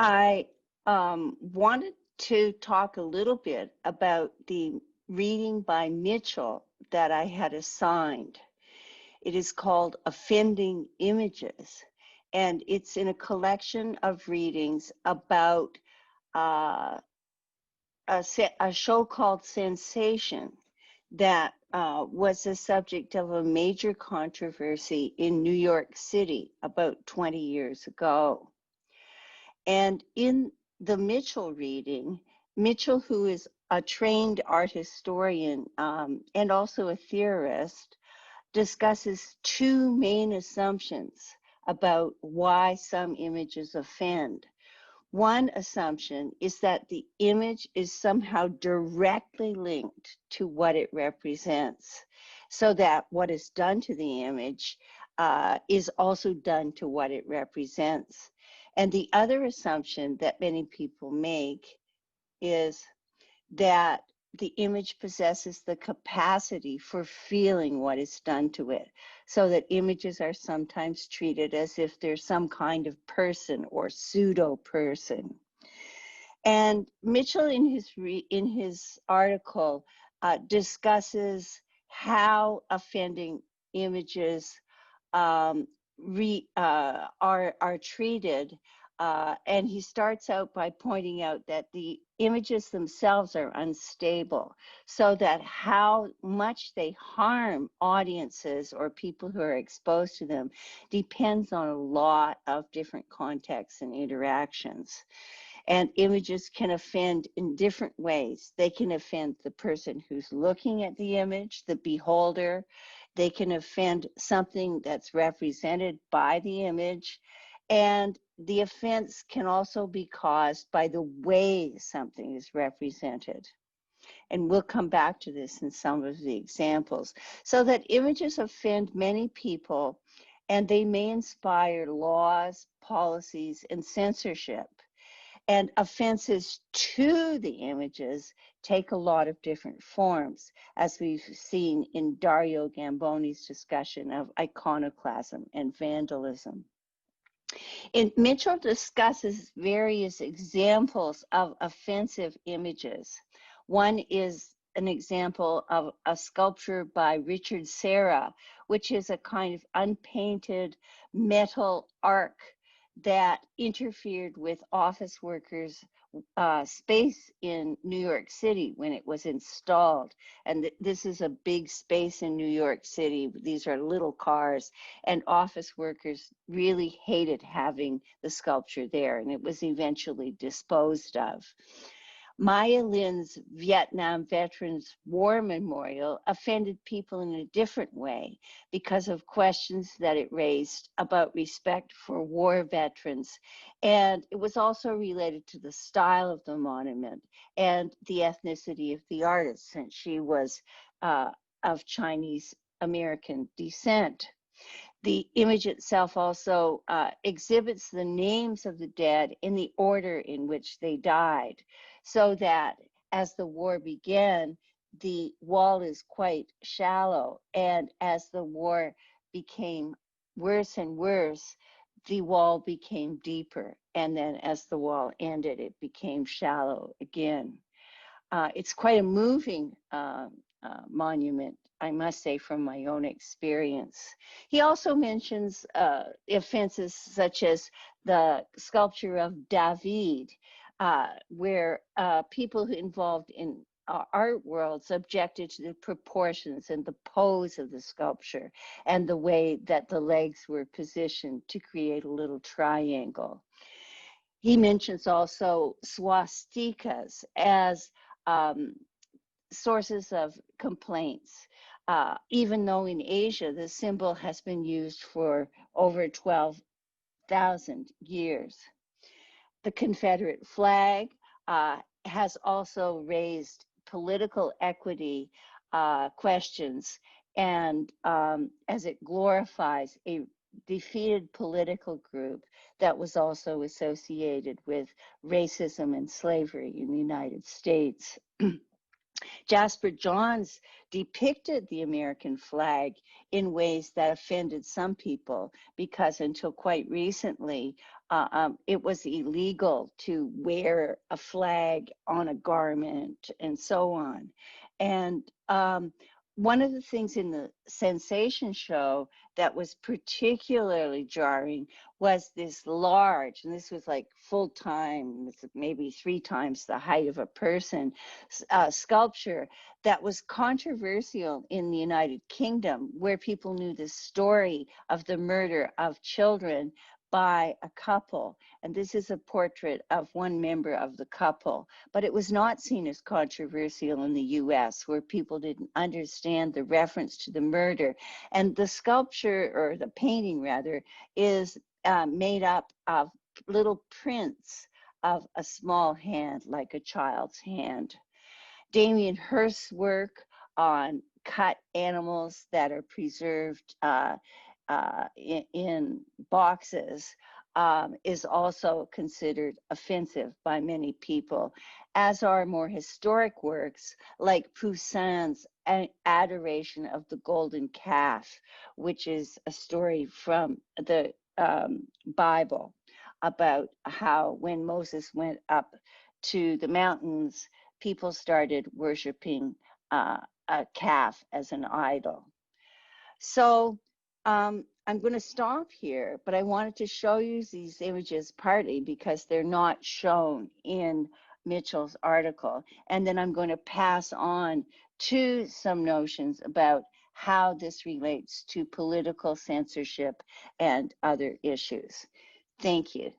I wanted to talk a little bit about the reading by Mitchell that I had assigned. It is called Offending Images, and it's in a collection of readings about uh, a show called Sensation that was the subject of a major controversy in New York City about 20 years ago. And in the Mitchell reading, Mitchell, who is a trained art historian and also a theorist, discusses two main assumptions about why some images offend. One assumption is that the image is somehow directly linked to what it represents, so that what is done to the image is also done to what it represents. And the other assumption that many people make is that the image possesses the capacity for feeling what is done to it, so that images are sometimes treated as if they're some kind of person or pseudo person. And Mitchell, in his article, discusses how offending images are treated. And he starts out by pointing out that the images themselves are unstable, so that how much they harm audiences or people who are exposed to them depends on a lot of different contexts and interactions. And images can offend in different ways. They can offend the person who's looking at the image, the beholder. They can offend something that's represented by the image. And the offense can also be caused by the way something is represented. And we'll come back to this in some of the examples. So that images offend many people, and they may inspire laws, policies, and censorship. And offenses to the images take a lot of different forms, as we've seen in Dario Gamboni's discussion of iconoclasm and vandalism. And Mitchell discusses various examples of offensive images. One is an example of a sculpture by Richard Serra, which is a kind of unpainted metal arc that interfered with office workers' space in New York City when it was installed. And this is a big space in New York City. These are little cars, and office workers really hated having the sculpture there, and it was eventually disposed of. Maya Lin's Vietnam Veterans War Memorial offended people in a different way because of questions that it raised about respect for war veterans. And it was also related to the style of the monument and the ethnicity of the artist, since she was of Chinese American descent. The image itself also exhibits the names of the dead in the order in which they died, so that as the war began, the wall is quite shallow. And as the war became worse and worse, the wall became deeper. And then as the wall ended, it became shallow again. It's quite a moving monument, I must say, from my own experience. He also mentions offenses such as the sculpture of David, where people involved in art worlds objected to the proportions and the pose of the sculpture and the way that the legs were positioned to create a little triangle. He mentions also swastikas as sources of complaints, even though in Asia the symbol has been used for over 12,000 years. The Confederate flag has also raised political equity questions, and as it glorifies a defeated political group that was also associated with racism and slavery in the United States. Jasper Johns depicted the American flag in ways that offended some people because until quite recently, it was illegal to wear a flag on a garment and so on. And one of the things in the Sensation show that was particularly jarring was this large, and this was like full time, maybe 3 times the height of a person, sculpture that was controversial in the United Kingdom, where people knew the story of the murder of children by a couple. And this is a portrait of one member of the couple, but it was not seen as controversial in the US, where people didn't understand the reference to the murder. And the sculpture, or the painting rather, is made up of little prints of a small hand, like a child's hand. Damien Hirst's work on cut animals that are preserved in boxes is also considered offensive by many people, as are more historic works like Poussin's Adoration of the Golden Calf, which is a story from the Bible about how when Moses went up to the mountains, people started worshiping a calf as an idol. So I'm going to stop here, but I wanted to show you these images partly because they're not shown in Mitchell's article. And then I'm going to pass on to some notions about how this relates to political censorship and other issues. Thank you.